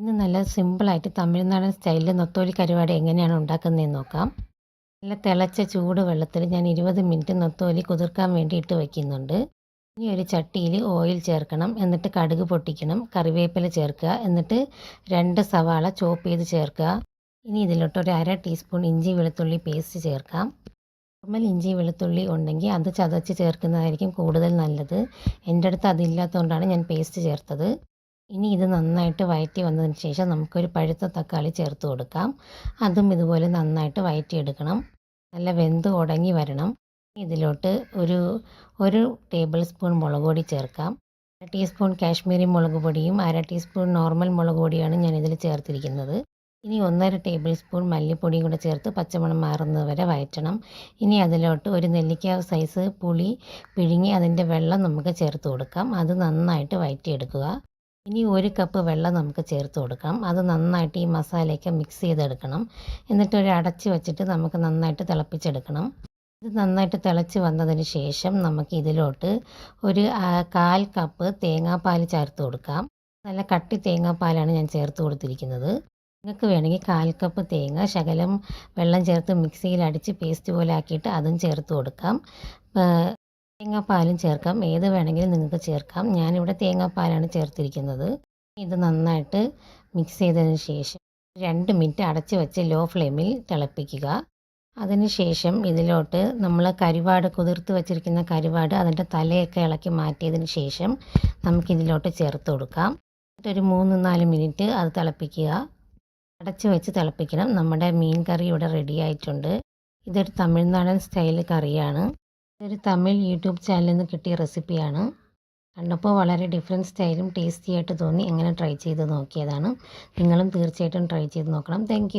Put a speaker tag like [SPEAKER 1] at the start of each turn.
[SPEAKER 1] ഇന്ന് നല്ല സിമ്പിളായിട്ട് തമിഴ്നാടൻ സ്റ്റൈലിൽ നൊത്തോലി കരുവാട് എങ്ങനെയാണ് ഉണ്ടാക്കുന്നതെന്ന് നോക്കാം. നല്ല തിളച്ച ചൂട് വെള്ളത്തിൽ ഞാൻ 20 മിനിറ്റ് നൊത്തോലി കുതിർക്കാൻ വേണ്ടി ഇട്ട് വയ്ക്കുന്നുണ്ട്. ഇനി ഒരു ചട്ടിയിൽ ഓയിൽ ചേർക്കണം. എന്നിട്ട് കടുക് പൊട്ടിക്കണം. കറിവേപ്പില ചേർക്കുക. എന്നിട്ട് 2 സവാള ചോപ്പ് ചെയ്ത് ചേർക്കുക. ഇനി ഇതിലോട്ട് ഒരു 1/2 ടീസ്പൂൺ ഇഞ്ചി വെളുത്തുള്ളി പേസ്റ്റ് ചേർക്കാം. നോർമൽ ഇഞ്ചി വെളുത്തുള്ളി ഉണ്ടെങ്കിൽ അത് ചതച്ച് ചേർക്കുന്നതായിരിക്കും കൂടുതൽ നല്ലത്. എൻ്റെ അടുത്ത് അതില്ലാത്തതുകൊണ്ടാണ് ഞാൻ പേസ്റ്റ് ചേർത്തത്. ഇനി ഇത് നന്നായിട്ട് വഴറ്റി വന്നതിന് ശേഷം നമുക്കൊരു പഴുത്ത തക്കാളി ചേർത്ത് കൊടുക്കാം. അതും ഇതുപോലെ നന്നായിട്ട് വഴറ്റിയെടുക്കണം. നല്ല വെന്ത് ഉടങ്ങി വരണം. ഇതിലോട്ട് ഒരു ടേബിൾ സ്പൂൺ മുളക് പൊടി ചേർക്കാം. 1 ടീസ്പൂൺ കാശ്മീരി മുളക് പൊടിയും 1/2 ടീസ്പൂൺ നോർമൽ മുളക് പൊടിയാണ് ഞാനിതിൽ ചേർത്തിരിക്കുന്നത്. ഇനി 1/2 ടേബിൾ സ്പൂൺ മല്ലിപ്പൊടിയും കൂടെ ചേർത്ത് പച്ചമണം മാറുന്നത് വരെ വഴറ്റണം. ഇനി അതിലോട്ട് ഒരു നെല്ലിക്ക സൈസ് പുളി പിഴിഞ്ഞ് അതിൻ്റെ വെള്ളം നമുക്ക് ചേർത്ത് കൊടുക്കാം. അത് നന്നായിട്ട് വഴറ്റിയെടുക്കുക. ഇനി 1 കപ്പ് വെള്ളം നമുക്ക് ചേർത്ത് കൊടുക്കാം. അത് നന്നായിട്ട് ഈ മസാലയൊക്കെ മിക്സ് ചെയ്തെടുക്കണം. എന്നിട്ട് ഒരു അടച്ച് വെച്ചിട്ട് നമുക്ക് നന്നായിട്ട് തിളപ്പിച്ചെടുക്കണം. ഇത് നന്നായിട്ട് തിളച്ച് വന്നതിന് ശേഷം നമുക്ക് ഇതിലോട്ട് ഒരു 1/4 കപ്പ് തേങ്ങാപ്പാൽ ചേർത്ത് കൊടുക്കാം. നല്ല കട്ടി തേങ്ങാപ്പാലാണ് ഞാൻ ചേർത്ത് കൊടുത്തിരിക്കുന്നത്. നിങ്ങൾക്ക് വേണമെങ്കിൽ 1/4 കപ്പ് തേങ്ങ ശകലം വെള്ളം ചേർത്ത് മിക്സിയിൽ അടിച്ച് പേസ്റ്റ് പോലെ ആക്കിയിട്ട് അതും ചേർത്ത് കൊടുക്കാം. തേങ്ങാപ്പാലും ചേർക്കാം. ഏത് വേണമെങ്കിലും നിങ്ങൾക്ക് ചേർക്കാം. ഞാനിവിടെ തേങ്ങാപ്പാലാണ് ചേർത്തിരിക്കുന്നത്. ഇത് നന്നായിട്ട് മിക്സ് ചെയ്തതിന് ശേഷം 2 മിനിറ്റ് അടച്ച് വെച്ച് ലോ ഫ്ലെയിമിൽ തിളപ്പിക്കുക. അതിനുശേഷം ഇതിലോട്ട് നമ്മൾ കരുവാട് കുതിർത്ത് വെച്ചിരിക്കുന്ന കരുവാട് അതിൻ്റെ തലയൊക്കെ ഇളക്കി മാറ്റിയതിന് ശേഷം നമുക്കിതിലോട്ട് ചേർത്ത് കൊടുക്കാം. എന്നിട്ടൊരു 3-4 മിനിറ്റ് അത് തിളപ്പിക്കുക. അടച്ച് വെച്ച് തിളപ്പിക്കണം. നമ്മുടെ മീൻ കറി ഇവിടെ റെഡി ആയിട്ടുണ്ട്. ഇതൊരു തമിഴ്നാടൻ സ്റ്റൈൽ കറിയാണ്. ഇതൊരു തമിഴ് യൂട്യൂബ് ചാനലിൽ നിന്ന് കിട്ടിയ റെസിപ്പിയാണ്. കണ്ടപ്പോൾ വളരെ ഡിഫറെൻറ്റ് സ്റ്റൈലും ടേസ്റ്റി ആയിട്ട് തോന്നി. എങ്ങനെ ട്രൈ ചെയ്ത് നോക്കിയതാണ്. നിങ്ങളും തീർച്ചയായിട്ടും ട്രൈ ചെയ്ത് നോക്കണം. താങ്ക്